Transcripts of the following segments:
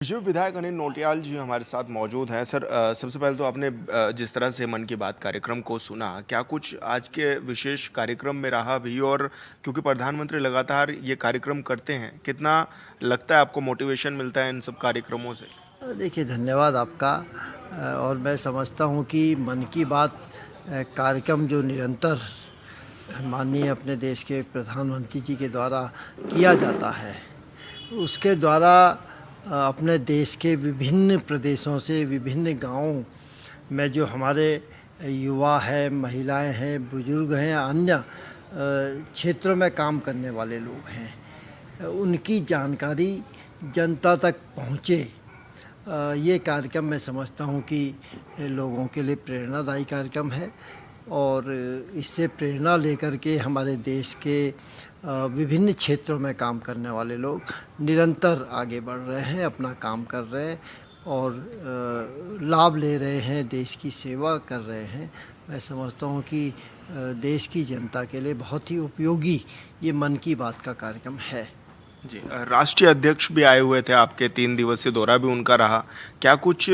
जो विधायक अनिल नौटियाल जी हमारे साथ मौजूद हैं सर। सबसे पहले तो आपने जिस तरह से मन की बात कार्यक्रम को सुना, क्या कुछ आज के विशेष कार्यक्रम में रहा भी? और क्योंकि प्रधानमंत्री लगातार ये कार्यक्रम करते हैं, कितना लगता है आपको मोटिवेशन मिलता है इन सब कार्यक्रमों से? देखिए, धन्यवाद आपका। और मैं समझता हूँ कि मन की बात कार्यक्रम जो निरंतर माननीय अपने देश के प्रधानमंत्री जी के द्वारा किया जाता है, उसके द्वारा अपने देश के विभिन्न प्रदेशों से, विभिन्न गाँवों में जो हमारे युवा हैं, महिलाएं हैं, बुजुर्ग हैं, अन्य क्षेत्रों में काम करने वाले लोग हैं, उनकी जानकारी जनता तक पहुँचे। ये कार्यक्रम मैं समझता हूँ कि लोगों के लिए प्रेरणादायी कार्यक्रम है और इससे प्रेरणा लेकर के हमारे देश के विभिन्न क्षेत्रों में काम करने वाले लोग निरंतर आगे बढ़ रहे हैं, अपना काम कर रहे हैं और लाभ ले रहे हैं, देश की सेवा कर रहे हैं। मैं समझता हूँ कि देश की जनता के लिए बहुत ही उपयोगी ये मन की बात का कार्यक्रम है। जी, राष्ट्रीय अध्यक्ष भी आए हुए थे, आपके 3 दिवसीय दौरा भी उनका रहा। क्या कुछ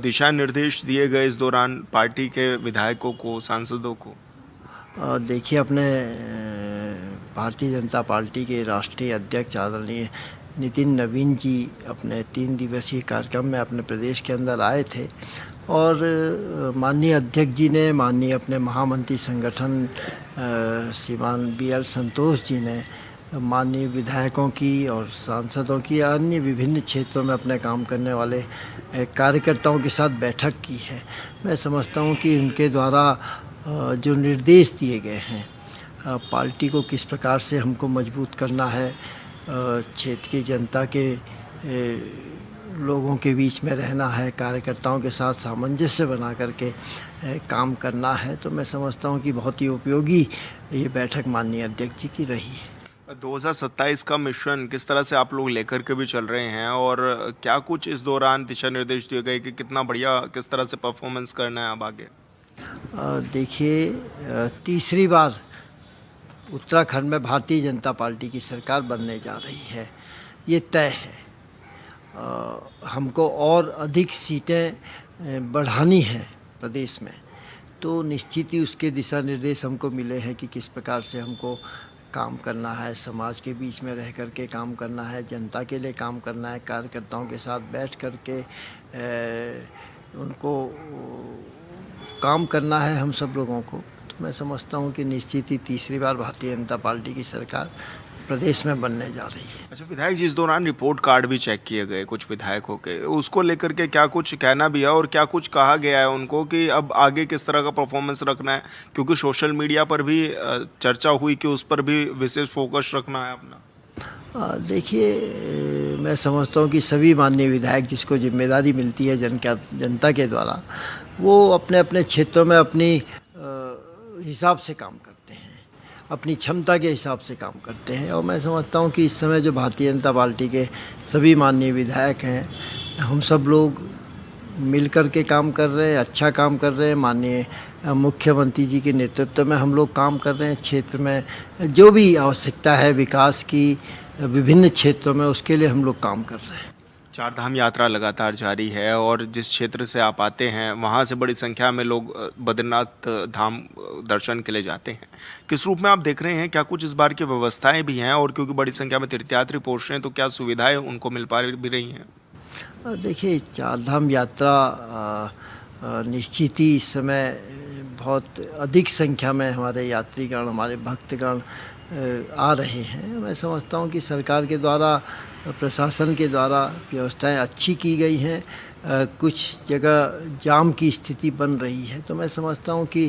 दिशा निर्देश दिए गए इस दौरान पार्टी के विधायकों को, सांसदों को? देखिए, अपने भारतीय जनता पार्टी के राष्ट्रीय अध्यक्ष आदरणीय नितिन नवीन जी अपने 3 दिवसीय कार्यक्रम में अपने प्रदेश के अंदर आए थे और माननीय अध्यक्ष जी ने, माननीय अपने महामंत्री संगठन श्रीमान BL संतोष जी ने माननीय विधायकों की और सांसदों की, अन्य विभिन्न क्षेत्रों में अपने काम करने वाले कार्यकर्ताओं के साथ बैठक की है। मैं समझता हूँ कि उनके द्वारा जो निर्देश दिए गए हैं, पार्टी को किस प्रकार से हमको मजबूत करना है, क्षेत्र की जनता के लोगों के बीच में रहना है, कार्यकर्ताओं के साथ सामंजस्य बना करके काम करना है, तो मैं समझता हूँ कि बहुत ही उपयोगी ये बैठक माननीय अध्यक्ष जी की रही है। 2027 का मिशन किस तरह से आप लोग लेकर के भी चल रहे हैं और क्या कुछ इस दौरान दिशा निर्देश दिए गए कि कितना बढ़िया, किस तरह से परफॉर्मेंस करना है अब आगे? देखिए, तीसरी बार उत्तराखंड में भारतीय जनता पार्टी की सरकार बनने जा रही है, ये तय है। हमको और अधिक सीटें बढ़ानी है प्रदेश में, तो निश्चित ही उसके दिशा निर्देश हमको मिले हैं कि किस प्रकार से हमको काम करना है, समाज के बीच में रह कर के काम करना है, जनता के लिए काम करना है, कार्यकर्ताओं के साथ बैठ कर के उनको काम करना है हम सब लोगों को। तो मैं समझता हूँ कि निश्चित ही तीसरी बार भारतीय जनता पार्टी की सरकार प्रदेश में बनने जा रही है। अच्छा विधायक जी, इस दौरान रिपोर्ट कार्ड भी चेक किए गए कुछ विधायकों के, उसको लेकर के क्या कुछ कहना भी है और क्या कुछ कहा गया है उनको कि अब आगे किस तरह का परफॉर्मेंस रखना है? क्योंकि सोशल मीडिया पर भी चर्चा हुई कि उस पर भी विशेष फोकस रखना है अपना। देखिए, मैं समझता हूँ कि सभी माननीय विधायक जिसको जिम्मेदारी मिलती है जनता के द्वारा, वो अपने अपने क्षेत्रों में अपनी हिसाब से काम करते हैं, अपनी क्षमता के हिसाब से काम करते हैं। और मैं समझता हूँ कि इस समय जो भारतीय जनता पार्टी के सभी माननीय विधायक हैं, हम सब लोग मिल कर के काम कर रहे हैं, अच्छा काम कर रहे हैं। माननीय मुख्यमंत्री जी के नेतृत्व में हम लोग काम कर रहे हैं। क्षेत्र में जो भी आवश्यकता है विकास की विभिन्न क्षेत्रों में, उसके लिए हम लोग काम कर रहे हैं। 4 धाम यात्रा लगातार जारी है और जिस क्षेत्र से आप आते हैं वहाँ से बड़ी संख्या में लोग बद्रीनाथ धाम दर्शन के लिए जाते हैं। किस रूप में आप देख रहे हैं? क्या कुछ इस बार की व्यवस्थाएं भी हैं और क्योंकि बड़ी संख्या में तीर्थयात्री पहुँच रहे हैं, तो क्या सुविधाएं उनको मिल पा भी रही हैं? देखिए, 4 धाम यात्रा निश्चित ही इस समय बहुत अधिक संख्या में हमारे यात्रीगण, हमारे भक्तगण आ रहे हैं। मैं समझता हूँ कि सरकार के द्वारा, प्रशासन के द्वारा व्यवस्थाएं अच्छी की गई हैं। कुछ जगह जाम की स्थिति बन रही है, तो मैं समझता हूँ कि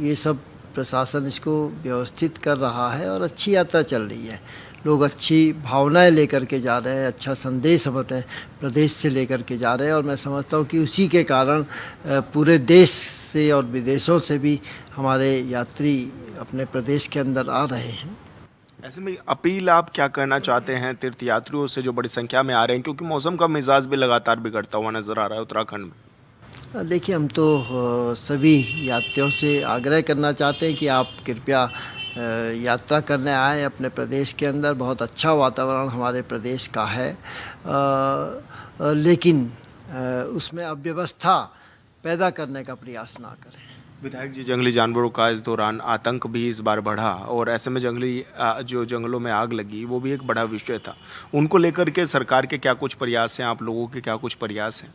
ये सब प्रशासन इसको व्यवस्थित कर रहा है और अच्छी यात्रा चल रही है। लोग अच्छी भावनाएं लेकर के जा रहे हैं, अच्छा संदेश अपने प्रदेश से लेकर के जा रहे हैं और मैं समझता हूँ कि उसी के कारण पूरे देश से और विदेशों से भी हमारे यात्री अपने प्रदेश के अंदर आ रहे हैं। ऐसे में अपील आप क्या करना चाहते हैं तीर्थयात्रियों से जो बड़ी संख्या में आ रहे हैं, क्योंकि मौसम का मिजाज भी लगातार बिगड़ता हुआ नजर आ रहा है उत्तराखंड में? देखिए, हम तो सभी यात्रियों से आग्रह करना चाहते हैं कि आप कृपया यात्रा करने आए अपने प्रदेश के अंदर। बहुत अच्छा वातावरण हमारे प्रदेश का है, लेकिन उसमें अव्यवस्था पैदा करने का प्रयास ना करें। विधायक जी, जंगली जानवरों का इस दौरान आतंक भी इस बार बढ़ा और ऐसे में जो जंगलों में आग लगी वो भी एक बड़ा विषय था। उनको लेकर के सरकार के क्या कुछ प्रयास हैं, आप लोगों के क्या कुछ प्रयास हैं?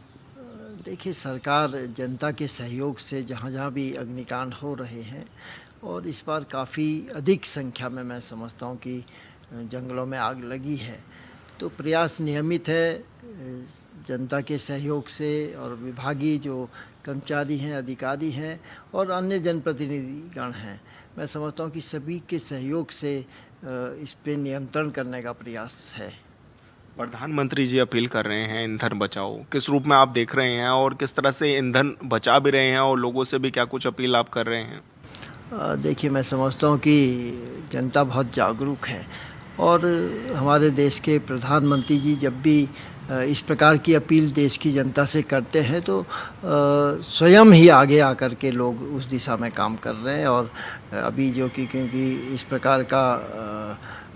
देखिए, सरकार जनता के सहयोग से जहाँ जहाँ भी अग्निकांड हो रहे हैं, और इस बार काफ़ी अधिक संख्या में मैं समझता हूँ कि जंगलों में आग लगी है, तो प्रयास नियमित है जनता के सहयोग से, और विभागीय जो कर्मचारी हैं, अधिकारी हैं और अन्य जनप्रतिनिधिगण हैं, मैं समझता हूँ कि सभी के सहयोग से इस पे नियंत्रण करने का प्रयास है। प्रधानमंत्री जी अपील कर रहे हैं ईंधन बचाओ, किस रूप में आप देख रहे हैं और किस तरह से ईंधन बचा भी रहे हैं और लोगों से भी क्या कुछ अपील आप कर रहे हैं? देखिए, मैं समझता हूँ कि जनता बहुत जागरूक है, और हमारे देश के प्रधानमंत्री जी जब भी इस प्रकार की अपील देश की जनता से करते हैं तो स्वयं ही आगे आकर के लोग उस दिशा में काम कर रहे हैं। और अभी जो कि क्योंकि इस प्रकार का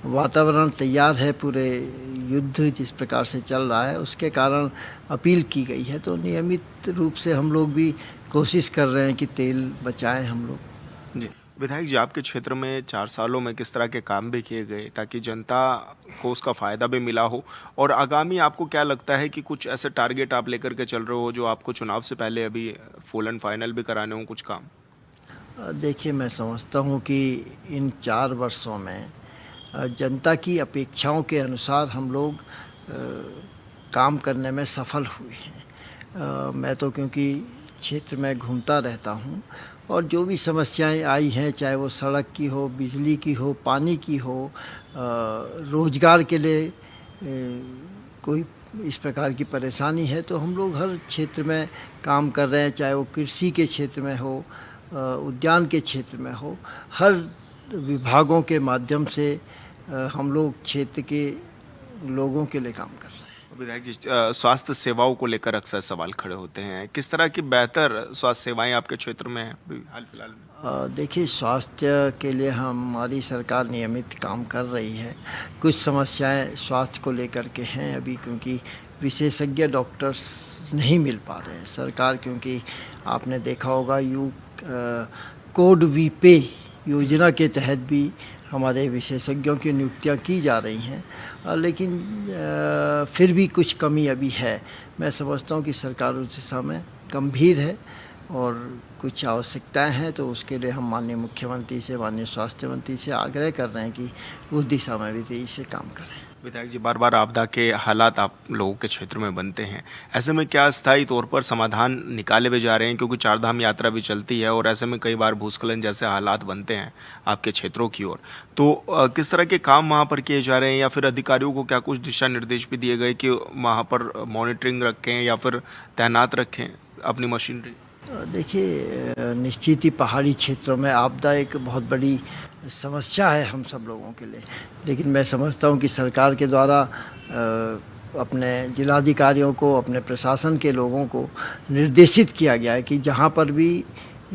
वातावरण तैयार है, पूरे युद्ध जिस प्रकार से चल रहा है उसके कारण अपील की गई है, तो नियमित रूप से हम लोग भी कोशिश कर रहे हैं कि तेल बचाएं हम लोग। जी, विधायक जी, आपके क्षेत्र में 4 सालों में किस तरह के काम भी किए गए ताकि जनता को उसका फ़ायदा भी मिला हो, और आगामी आपको क्या लगता है कि कुछ ऐसे टारगेट आप लेकर के चल रहे हो जो आपको चुनाव से पहले अभी फुल एंड फाइनल भी कराने हों कुछ काम? देखिए, मैं समझता हूँ कि इन 4 वर्षों में जनता की अपेक्षाओं के अनुसार हम लोग काम करने में सफल हुए हैं। मैं तो क्योंकि क्षेत्र में घूमता रहता हूँ, और जो भी समस्याएं आई हैं, चाहे वो सड़क की हो, बिजली की हो, पानी की हो, रोजगार के लिए कोई इस प्रकार की परेशानी है, तो हम लोग हर क्षेत्र में काम कर रहे हैं, चाहे वो कृषि के क्षेत्र में हो, उद्यान के क्षेत्र में हो। हर विभागों के माध्यम से हम लोग क्षेत्र के लोगों के लिए काम कर रहे हैं। विधायक जी, स्वास्थ्य सेवाओं को लेकर अक्सर सवाल खड़े होते हैं, किस तरह की बेहतर स्वास्थ्य सेवाएं आपके क्षेत्र में हैं अभी हाल फिलहाल में? देखिए, स्वास्थ्य के लिए हमारी सरकार नियमित काम कर रही है। कुछ समस्याएं स्वास्थ्य को लेकर के हैं अभी, क्योंकि विशेषज्ञ डॉक्टर्स नहीं मिल पा रहे हैं। सरकार, क्योंकि आपने देखा होगा कोड वीपे योजना के तहत भी हमारे विशेषज्ञों की नियुक्तियां की जा रही हैं, लेकिन फिर भी कुछ कमी अभी है। मैं समझता हूं कि सरकार उस दिशा में गंभीर है, और कुछ आवश्यकताएं हैं, तो उसके लिए हम माननीय मुख्यमंत्री से, माननीय स्वास्थ्य मंत्री से आग्रह कर रहे हैं कि उस दिशा में भी तेजी से काम करें। विधायक जी, बार बार आपदा के हालात आप लोगों के क्षेत्र में बनते हैं, ऐसे में क्या स्थायी तौर पर समाधान निकाले भी जा रहे हैं? क्योंकि चारधाम यात्रा भी चलती है और ऐसे में कई बार भूस्खलन जैसे हालात बनते हैं आपके क्षेत्रों की ओर, तो किस तरह के काम वहाँ पर किए जा रहे हैं, या फिर अधिकारियों को क्या कुछ दिशा निर्देश भी दिए गए कि वहाँ पर मॉनिटरिंग रखें या फिर तैनात रखें अपनी मशीनरी? देखिए, निश्चित ही पहाड़ी क्षेत्रों में आपदा एक बहुत बड़ी समस्या है हम सब लोगों के लिए, लेकिन मैं समझता हूँ कि सरकार के द्वारा अपने जिलाधिकारियों को, अपने प्रशासन के लोगों को निर्देशित किया गया है कि जहाँ पर भी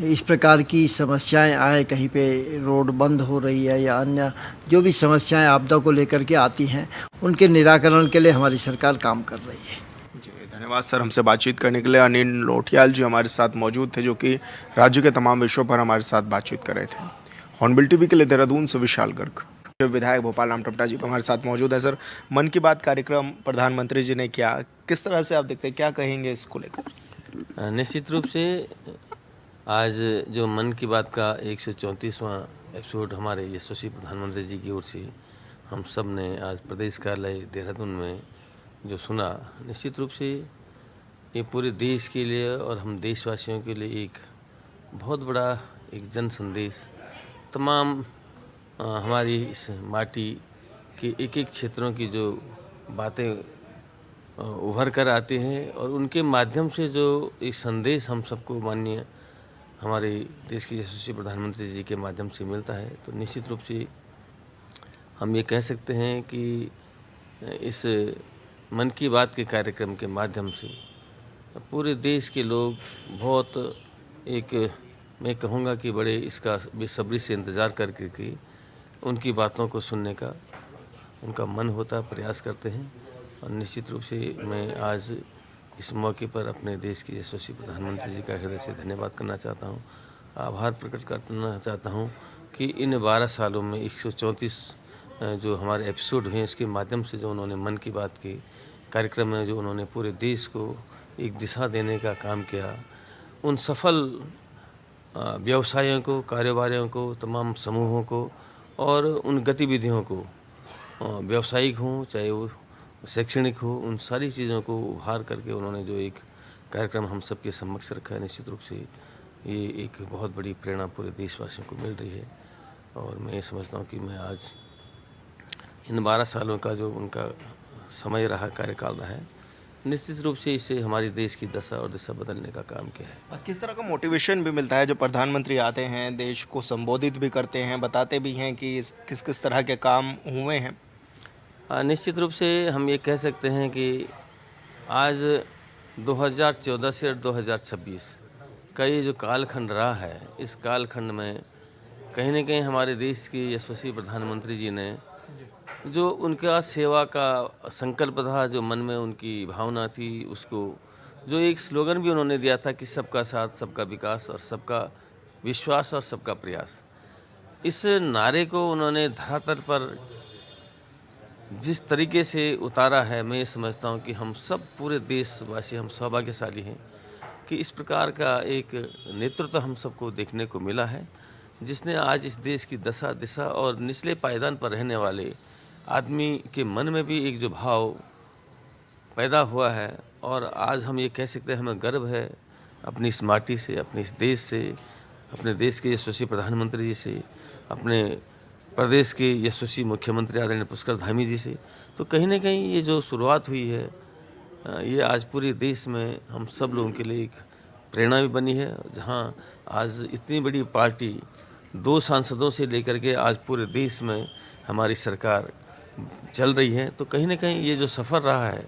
इस प्रकार की समस्याएं आए, कहीं पे रोड बंद हो रही है या अन्य जो भी समस्याएं आपदा को लेकर के आती हैं, उनके निराकरण के लिए हमारी सरकार काम कर रही है। धन्यवाद सर, हमसे बातचीत करने के लिए। अनिल लोटियाल जी हमारे साथ मौजूद थे, जो कि राज्य के तमाम विषयों पर हमारे साथ बातचीत कर रहे थे। हॉर्नबिल टीवी के लिए देहरादून से विशाल गर्ग। विधायक भोपाल राम टपटा जी हमारे साथ मौजूद है। सर, मन की बात कार्यक्रम प्रधानमंत्री जी ने किया, किस तरह से आप देखते हैं, क्या कहेंगे इसको लेकर? निश्चित रूप से आज जो मन की बात का 134वां एपिसोड हमारे यशस्वी प्रधानमंत्री जी की ओर से हम सब ने आज प्रदेश कार्यालय देहरादून में जो सुना, निश्चित रूप से ये पूरे देश के लिए और हम देशवासियों के लिए एक बहुत बड़ा एक जन संदेश, तमाम हमारी इस माटी के एक एक क्षेत्रों की जो बातें उभर कर आते हैं, और उनके माध्यम से जो एक संदेश हम सबको माननीय हमारे देश के यशस्वी प्रधानमंत्री जी के माध्यम से मिलता है, तो निश्चित रूप से हम ये कह सकते हैं कि इस मन की बात के कार्यक्रम के माध्यम से पूरे देश के लोग बहुत एक, मैं कहूँगा कि बड़े इसका बेसब्री से इंतज़ार करके कि उनकी बातों को सुनने का उनका मन होता, प्रयास करते हैं। और निश्चित रूप से मैं आज इस मौके पर अपने देश के यशस्वी प्रधानमंत्री जी का हृदय से धन्यवाद करना चाहता हूँ, आभार प्रकट करना चाहता हूँ कि इन 12 सालों में 134 जो हमारे एपिसोड हुए, इसके माध्यम से जो उन्होंने मन की बात के कार्यक्रम में जो उन्होंने पूरे देश को एक दिशा देने का काम किया, उन सफल व्यवसायों को, कारोबारियों को, तमाम समूहों को और उन गतिविधियों को, व्यावसायिक हों चाहे वो शैक्षणिक हो, उन सारी चीज़ों को उभार करके उन्होंने जो एक कार्यक्रम हम सबके समक्ष रखा है, निश्चित रूप से ये एक बहुत बड़ी प्रेरणा पूरे देशवासियों को मिल रही है। और मैं ये समझता हूँ कि मैं आज इन 12 सालों का जो उनका समय रहा, कार्यकाल रहा है, निश्चित रूप से इससे हमारी देश की दशा और दिशा बदलने का काम किया है। किस तरह का मोटिवेशन भी मिलता है जो प्रधानमंत्री आते हैं, देश को संबोधित भी करते हैं, बताते भी हैं कि किस किस तरह के काम हुए हैं? निश्चित रूप से हम ये कह सकते हैं कि आज 2014 से 2026 का ये जो कालखंड रहा है, इस कालखंड में कहीं न कहीं हमारे देश के यशस्वी प्रधानमंत्री जी ने जो उनका सेवा का संकल्प था, जो मन में उनकी भावना थी, उसको जो एक स्लोगन भी उन्होंने दिया था कि सबका साथ, सबका विकास और सबका विश्वास और सबका प्रयास, इस नारे को उन्होंने धरातल पर जिस तरीके से उतारा है, मैं ये समझता हूँ कि हम सब पूरे देशवासी हम सौभाग्यशाली हैं कि इस प्रकार का एक नेतृत्व हम सबको देखने को मिला है, जिसने आज इस देश की दशा दिशा और निचले पायदान पर रहने वाले आदमी के मन में भी एक जो भाव पैदा हुआ है। और आज हम ये कह सकते हैं, हमें गर्व है अपनी इस माटी से, अपने इस देश से, अपने देश के यशस्वी प्रधानमंत्री जी से, अपने प्रदेश के यशस्वी मुख्यमंत्री आदरणीय पुष्कर धामी जी से। तो कहीं ना कहीं ये जो शुरुआत हुई है, ये आज पूरे देश में हम सब लोगों के लिए एक प्रेरणा भी बनी है। जहां आज इतनी बड़ी पार्टी 2 सांसदों से लेकर के आज पूरे देश में हमारी सरकार चल रही है, तो कहीं ना कहीं ये जो सफ़र रहा है,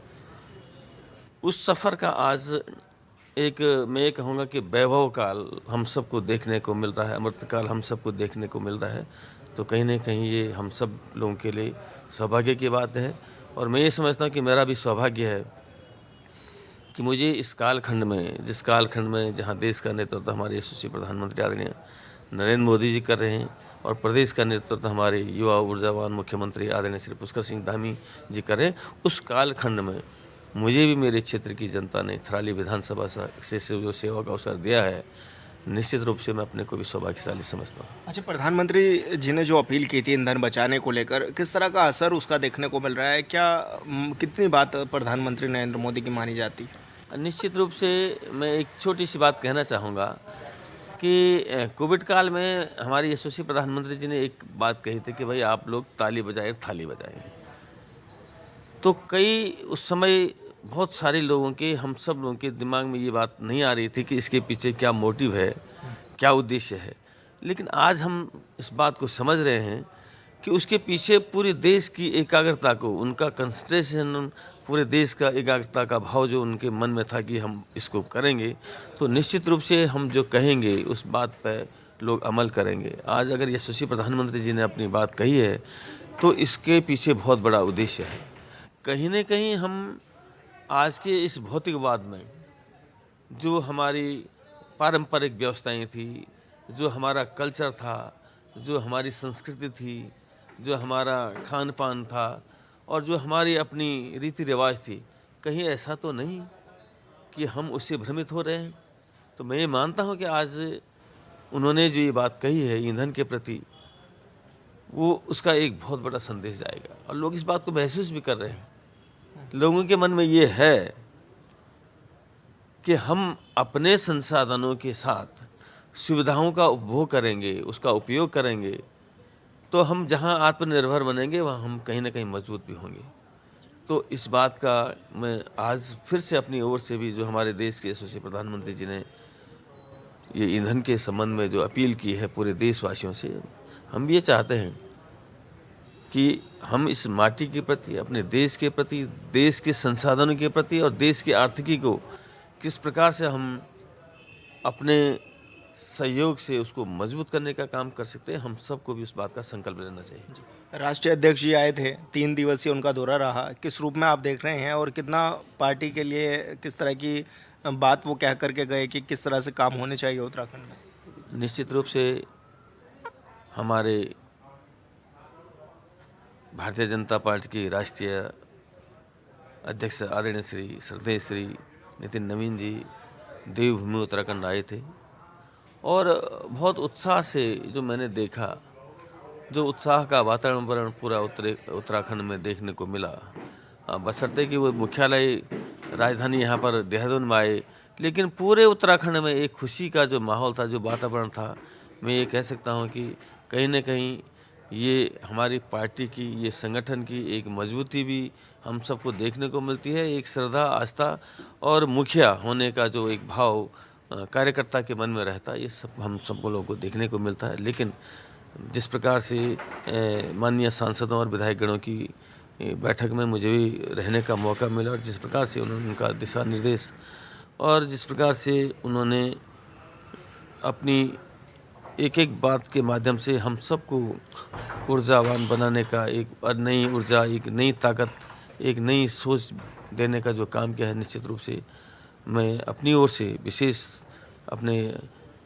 उस सफ़र का आज एक मैं ये कहूँगा कि वैभव काल हम सबको देखने को मिल रहा है, अमृतकाल हम सबको देखने को मिल रहा है। तो कहीं ना कहीं ये हम सब लोगों के लिए सौभाग्य की बात है। और मैं ये समझता हूँ कि मेरा भी सौभाग्य है कि मुझे इस कालखंड में, जिस कालखंड में जहाँ देश का नेतृत्व हमारे यशस्वी प्रधानमंत्री आदरणीय नरेंद्र मोदी जी कर रहे हैं और प्रदेश का नेतृत्व हमारे युवा ऊर्जावान मुख्यमंत्री आदरणीय श्री पुष्कर सिंह धामी जी कर रहे हैं, उस कालखंड में मुझे भी मेरे क्षेत्र की जनता ने थराली विधानसभा से जो सेवा का अवसर दिया है, निश्चित रूप से मैं अपने को भी सौभाग्यशाली समझता हूँ। अच्छा, प्रधानमंत्री जी ने जो अपील की थी ईंधन बचाने को लेकर, किस तरह का असर उसका देखने को मिल रहा है? कितनी बात प्रधानमंत्री नरेंद्र मोदी की मानी जाती है? निश्चित रूप से मैं एक छोटी सी बात कहना चाहूँगा कि कोविड काल में हमारे यशस्वी प्रधानमंत्री जी ने एक बात कही थी कि भाई आप लोग ताली बजाए थाली बजाएं। तो कई उस समय बहुत सारे लोगों के, हम सब लोगों के दिमाग में ये बात नहीं आ रही थी कि इसके पीछे क्या मोटिव है, क्या उद्देश्य है। लेकिन आज हम इस बात को समझ रहे हैं कि उसके पीछे पूरे देश की एकाग्रता को, उनका कंसंट्रेशन, पूरे देश का एकाग्रता का भाव जो उनके मन में था कि हम इसको करेंगे, तो निश्चित रूप से हम जो कहेंगे उस बात पर लोग अमल करेंगे। आज अगर यशस्वी प्रधानमंत्री जी ने अपनी बात कही है, तो इसके पीछे बहुत बड़ा उद्देश्य है। कहीं न कहीं हम आज के इस भौतिकवाद में जो हमारी पारंपरिक व्यवस्थाएं थी, जो हमारा कल्चर था, जो हमारी संस्कृति थी, जो हमारा खान पान था और जो हमारी अपनी रीति रिवाज थी, कहीं ऐसा तो नहीं कि हम उससे भ्रमित हो रहे हैं। तो मैं ये मानता हूँ कि आज उन्होंने जो ये बात कही है ईंधन के प्रति, वो उसका एक बहुत बड़ा संदेश जाएगा और लोग इस बात को महसूस भी कर रहे हैं। लोगों के मन में ये है कि हम अपने संसाधनों के साथ सुविधाओं का उपभोग करेंगे, उसका उपयोग करेंगे, तो हम जहां आत्मनिर्भर बनेंगे वहां हम कहीं ना कहीं मजबूत भी होंगे। तो इस बात का मैं आज फिर से अपनी ओर से भी, जो हमारे देश के यशस्वी प्रधानमंत्री जी ने ये ईंधन के संबंध में जो अपील की है पूरे देशवासियों से, हम ये चाहते हैं कि हम इस माटी के प्रति, अपने देश के प्रति, देश के संसाधनों के प्रति और देश की आर्थिकी को किस प्रकार से हम अपने सहयोग से उसको मजबूत करने का काम कर सकते हैं। हम सबको भी उस बात का संकल्प लेना चाहिए। राष्ट्रीय अध्यक्ष जी आए थे, 3 दिवसीय उनका दौरा रहा, किस रूप में आप देख रहे हैं और कितना पार्टी के लिए किस तरह की बात वो कह करके गए कि किस तरह से काम होने चाहिए उत्तराखंड में? निश्चित रूप से हमारे भारतीय जनता पार्टी की राष्ट्रीय अध्यक्ष आदरणीय श्रद्धेय श्री नितिन नवीन जी देवभूमि उत्तराखंड आए थे और बहुत उत्साह से जो मैंने देखा, जो उत्साह का वातावरण पूरा उत्तराखंड में देखने को मिला। बशर्ते कि वो मुख्यालय राजधानी यहाँ पर देहरादून में आए, लेकिन पूरे उत्तराखंड में एक खुशी का जो माहौल था, जो वातावरण था, मैं ये कह सकता हूँ कि कहीं न कहीं ये हमारी पार्टी की, ये संगठन की एक मजबूती भी हम सबको देखने को मिलती है। एक श्रद्धा, आस्था और मुखिया होने का जो एक भाव कार्यकर्ता के मन में रहता है, ये सब हम सबको लोगों को देखने को मिलता है। लेकिन जिस प्रकार से माननीय सांसदों और विधायकगणों की बैठक में मुझे भी रहने का मौका मिला और जिस प्रकार से उन्होंने उनका दिशा निर्देश और जिस प्रकार से उन्होंने अपनी एक एक बात के माध्यम से हम सबको ऊर्जावान बनाने का एक नई ऊर्जा, एक नई ताकत, एक नई सोच देने का जो काम किया है, निश्चित रूप से मैं अपनी ओर से विशेष अपने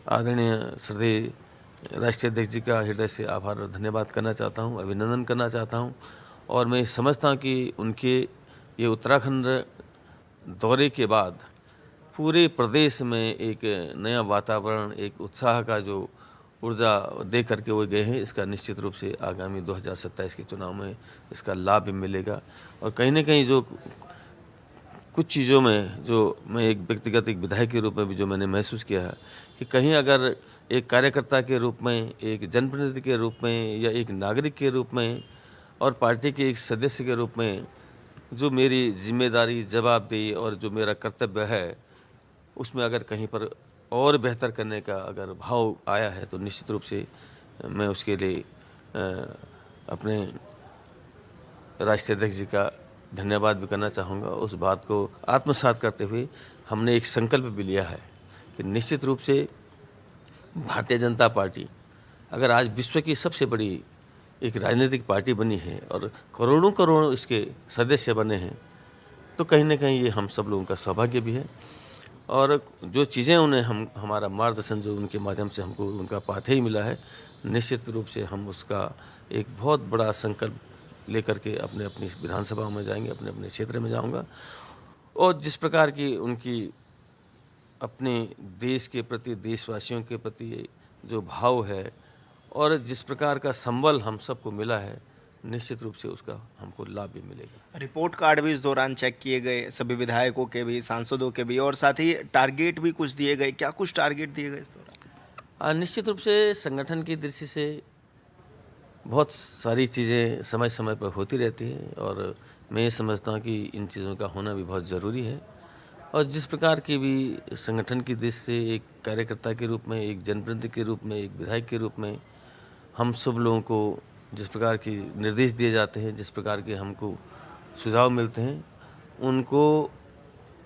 आदरणीय श्रद्धेय राष्ट्रीय अध्यक्ष जी का हृदय से आभार और धन्यवाद करना चाहता हूं, अभिनंदन करना चाहता हूं। और मैं समझता हूं कि उनके ये उत्तराखंड दौरे के बाद पूरे प्रदेश में एक नया वातावरण, एक उत्साह का जो ऊर्जा दे करके वो गए हैं, इसका निश्चित रूप से आगामी 2027 के चुनाव में इसका लाभ भी मिलेगा। और कहीं न कहीं जो कुछ चीज़ों में जो मैं एक व्यक्तिगत एक विधायक के रूप में भी जो मैंने महसूस किया है कि कहीं अगर एक कार्यकर्ता के रूप में, एक जनप्रतिनिधि के रूप में या एक नागरिक के रूप में और पार्टी के एक सदस्य के रूप में जो मेरी जिम्मेदारी, जवाबदेही और जो मेरा कर्तव्य है, उसमें अगर कहीं पर और बेहतर करने का अगर भाव आया है तो निश्चित रूप से मैं उसके लिए अपने राष्ट्रीय अध्यक्ष जी का धन्यवाद भी करना चाहूँगा। उस बात को आत्मसात करते हुए हमने एक संकल्प भी लिया है कि निश्चित रूप से भारतीय जनता पार्टी अगर आज विश्व की सबसे बड़ी एक राजनीतिक पार्टी बनी है और करोड़ों करोड़ों इसके सदस्य बने हैं, तो कहीं ना कहीं ये हम सब लोगों का सौभाग्य भी है। और जो चीज़ें उन्हें हमारा मार्गदर्शन जो उनके माध्यम से हमको उनका पाथे ही मिला है, निश्चित रूप से हम उसका एक बहुत बड़ा संकल्प लेकर के अपने अपनी विधानसभाओं में जाएंगे, अपने अपने क्षेत्र में जाऊंगा। और जिस प्रकार की उनकी अपने देश के प्रति, देशवासियों के प्रति जो भाव है और जिस प्रकार का संबल हम सबको मिला है, निश्चित रूप से उसका हमको लाभ भी मिलेगा। रिपोर्ट कार्ड भी इस दौरान चेक किए गए, सभी विधायकों के भी, सांसदों के भी, और साथ ही टारगेट भी कुछ दिए गए। क्या कुछ टारगेट दिए गए इस दौरान? निश्चित रूप से संगठन की दृष्टि से बहुत सारी चीज़ें समय समय पर होती रहती हैं और मैं ये समझता हूँ कि इन चीज़ों का होना भी बहुत ज़रूरी है। और जिस प्रकार की भी संगठन की दृष्टि से एक कार्यकर्ता के रूप में, एक जनप्रतिनिधि के रूप में, एक विधायक के रूप में हम सब लोगों को जिस प्रकार की निर्देश दिए जाते हैं, जिस प्रकार के हमको सुझाव मिलते हैं, उनको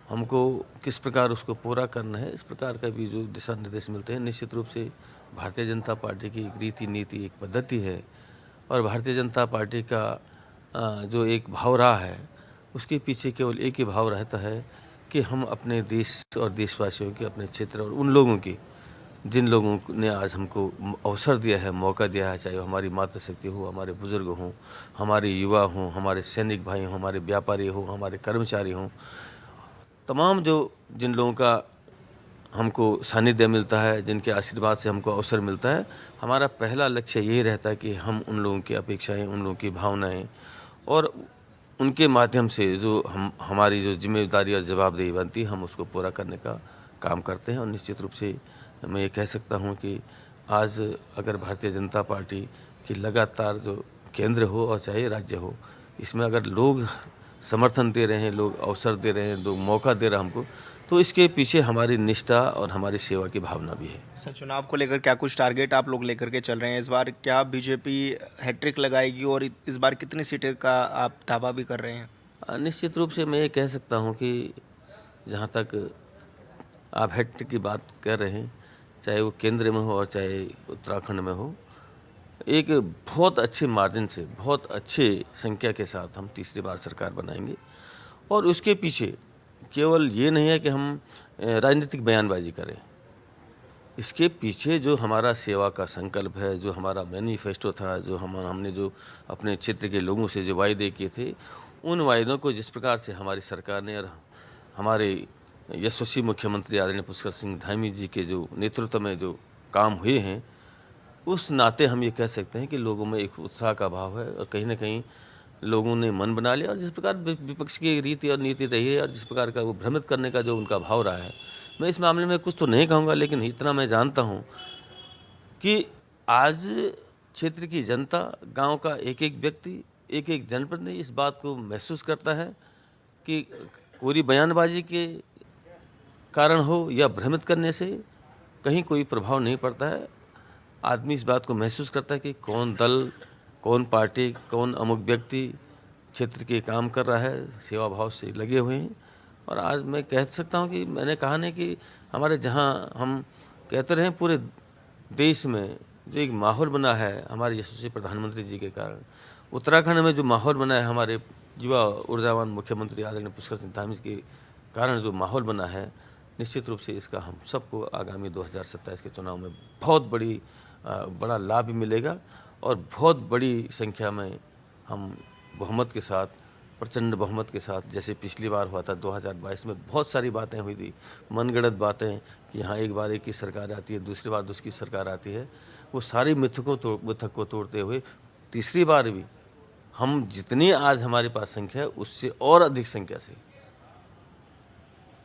हमको किस प्रकार उसको पूरा करना है, इस प्रकार का भी जो दिशा निर्देश मिलते हैं, निश्चित रूप से भारतीय जनता पार्टी की एक रीति नीति, एक पद्धति है। और भारतीय जनता पार्टी का जो एक भाव रहा है, उसके पीछे केवल एक ही भाव रहता है कि हम अपने देश और देशवासियों के, अपने क्षेत्र और उन लोगों की, जिन लोगों ने आज हमको अवसर दिया है, मौका दिया है, चाहे वो हमारी मातृशक्ति हो, हमारे बुजुर्ग हों, हमारे युवा हों, हमारे सैनिक भाई हों, हमारे व्यापारी हों, हमारे कर्मचारी हों, तमाम जो जिन लोगों का हमको सानिध्य मिलता है, जिनके आशीर्वाद से हमको अवसर मिलता है, हमारा पहला लक्ष्य यही रहता है कि हम उन लोगों की अपेक्षाएं, उन लोगों की भावनाएं और उनके माध्यम से जो हमारी जो जिम्मेदारी और जवाबदेही बनती है, हम उसको पूरा करने का काम करते हैं। और निश्चित रूप से मैं ये कह सकता हूँ कि आज अगर भारतीय जनता पार्टी की लगातार जो केंद्र हो और चाहे राज्य हो, इसमें अगर लोग समर्थन दे रहे हैं, लोग अवसर दे रहे हैं, लोग मौका दे रहे हैं हमको, तो इसके पीछे हमारी निष्ठा और हमारी सेवा की भावना भी है। सर, चुनाव को लेकर क्या कुछ टारगेट आप लोग लेकर के चल रहे हैं? इस बार क्या बीजेपी हैट्रिक लगाएगी और इस बार कितनी सीटें का आप दावा भी कर रहे हैं? निश्चित रूप से मैं ये कह सकता हूँ कि जहाँ तक आप हैट्रिक की बात कर रहे हैं, चाहे वो केंद्र में हो और चाहे उत्तराखंड में हो, एक बहुत अच्छे मार्जिन से, बहुत अच्छे संख्या के साथ हम तीसरी बार सरकार बनाएंगे। और उसके पीछे केवल ये नहीं है कि हम राजनीतिक बयानबाजी करें, इसके पीछे जो हमारा सेवा का संकल्प है, जो हमारा मैनिफेस्टो था, जो हमने जो अपने क्षेत्र के लोगों से जो वायदे किए थे, उन वायदों को जिस प्रकार से हमारी सरकार ने और हमारे यशस्वी मुख्यमंत्री आदरणीय पुष्कर सिंह धामी जी के जो नेतृत्व में जो काम हुए हैं, उस नाते हम ये कह सकते हैं कि लोगों में एक उत्साह का भाव है और कहीं ना कहीं लोगों ने मन बना लिया। और जिस प्रकार विपक्ष की रीति और नीति रही है और जिस प्रकार का वो भ्रमित करने का जो उनका भाव रहा है, मैं इस मामले में कुछ तो नहीं कहूँगा, लेकिन इतना मैं जानता हूँ कि आज क्षेत्र की जनता, गांव का एक एक व्यक्ति, एक एक जनप्रतिनिधि इस बात को महसूस करता है कि पूरी बयानबाजी के कारण हो या भ्रमित करने से कहीं कोई प्रभाव नहीं पड़ता है। आदमी इस बात को महसूस करता है कि कौन दल, कौन पार्टी, कौन अमुक व्यक्ति क्षेत्र के काम कर रहा है, सेवा भाव से लगे हुए हैं। और आज मैं कह सकता हूं कि मैंने कहा नहीं कि हमारे जहां हम कहते रहे पूरे देश में जो एक माहौल बना है हमारे यशस्वी प्रधानमंत्री जी के कारण, उत्तराखंड में जो माहौल बना है हमारे युवा ऊर्जावान मुख्यमंत्री आदरणीय पुष्कर सिंह धामी के कारण जो माहौल बना है, निश्चित रूप से इसका हम सबको आगामी 2027 के चुनाव में बहुत बड़ा लाभ भी मिलेगा और बहुत बड़ी संख्या में हम बहुमत के साथ, प्रचंड बहुमत के साथ, जैसे पिछली बार हुआ था 2022 में बहुत सारी बातें हुई थी, मनगढ़ंत बातें कि यहाँ एक बार एक की सरकार आती है, दूसरी बार दूसरी सरकार आती है, वो सारी मिथक को तोड़ते हुए तीसरी बार भी हम जितनी आज हमारे पास संख्या है उससे और अधिक संख्या से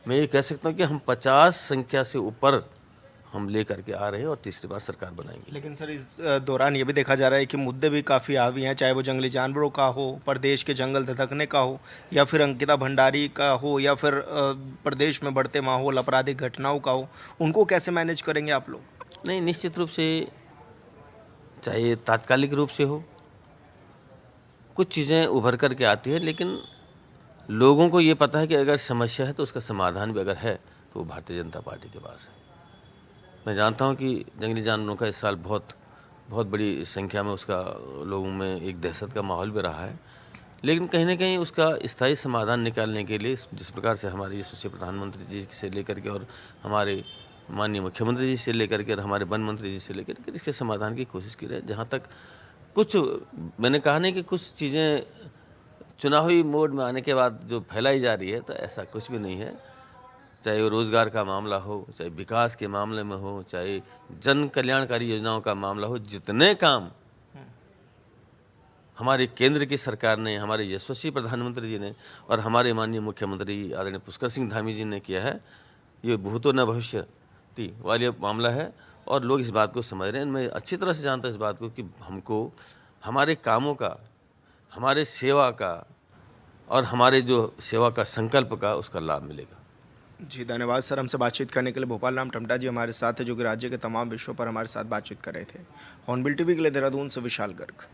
मैं ये कह सकता हूँ कि हम 50 संख्या से ऊपर हम लेकर के आ रहे हैं और तीसरी बार सरकार बनाएंगे। लेकिन सर इस दौरान ये भी देखा जा रहा है कि मुद्दे भी काफ़ी हावी हैं, चाहे वो जंगली जानवरों का हो, प्रदेश के जंगल दधकने का हो, या फिर अंकिता भंडारी का हो, या फिर प्रदेश में बढ़ते माहौल आपराधिक घटनाओं का हो। उनको कैसे मैनेज करेंगे आप लोग? नहीं, निश्चित रूप से चाहे तात्कालिक रूप से हो, कुछ चीज़ें उभर करके आती है, लेकिन लोगों को ये पता है कि अगर समस्या है तो उसका समाधान भी अगर है तो वो भारतीय जनता पार्टी के पास है। मैं जानता हूं कि जंगली जानवरों का इस साल बहुत बड़ी संख्या में उसका लोगों में एक दहशत का माहौल भी रहा है, लेकिन कहीं ना कहीं उसका स्थायी समाधान निकालने के लिए जिस प्रकार से हमारे यशस्वी प्रधानमंत्री जी से लेकर के और हमारे माननीय मुख्यमंत्री जी से लेकर के और हमारे वन मंत्री जी से लेकर के इसके समाधान की कोशिश की है। जहाँ तक कुछ मैंने कहा नहीं कि कुछ चीज़ें चुनावी मोड में आने के बाद जो फैलाई जा रही है, तो ऐसा कुछ भी नहीं है। चाहे वो रोज़गार का मामला हो, चाहे विकास के मामले में हो, चाहे जन कल्याणकारी योजनाओं का मामला हो, जितने काम हमारे केंद्र की सरकार ने, हमारे यशस्वी प्रधानमंत्री जी ने और हमारे माननीय मुख्यमंत्री आदरणीय पुष्कर सिंह धामी जी ने किया है, ये भूतो न भविष्यति वाली मामला है और लोग इस बात को समझ रहे हैं। मैं अच्छी तरह से जानता हूँ इस बात को कि हमको हमारे कामों का, हमारे सेवा का और हमारे जो सेवा का संकल्प का उसका लाभ मिलेगा। जी धन्यवाद सर, हमसे बातचीत करने के लिए। भोपाल राम टमटा जी हमारे साथ है, जो कि राज्य के तमाम विषयों पर हमारे साथ बातचीत कर रहे थे। हॉर्नबिल टीवी के लिए देहरादून से विशाल गर्ग।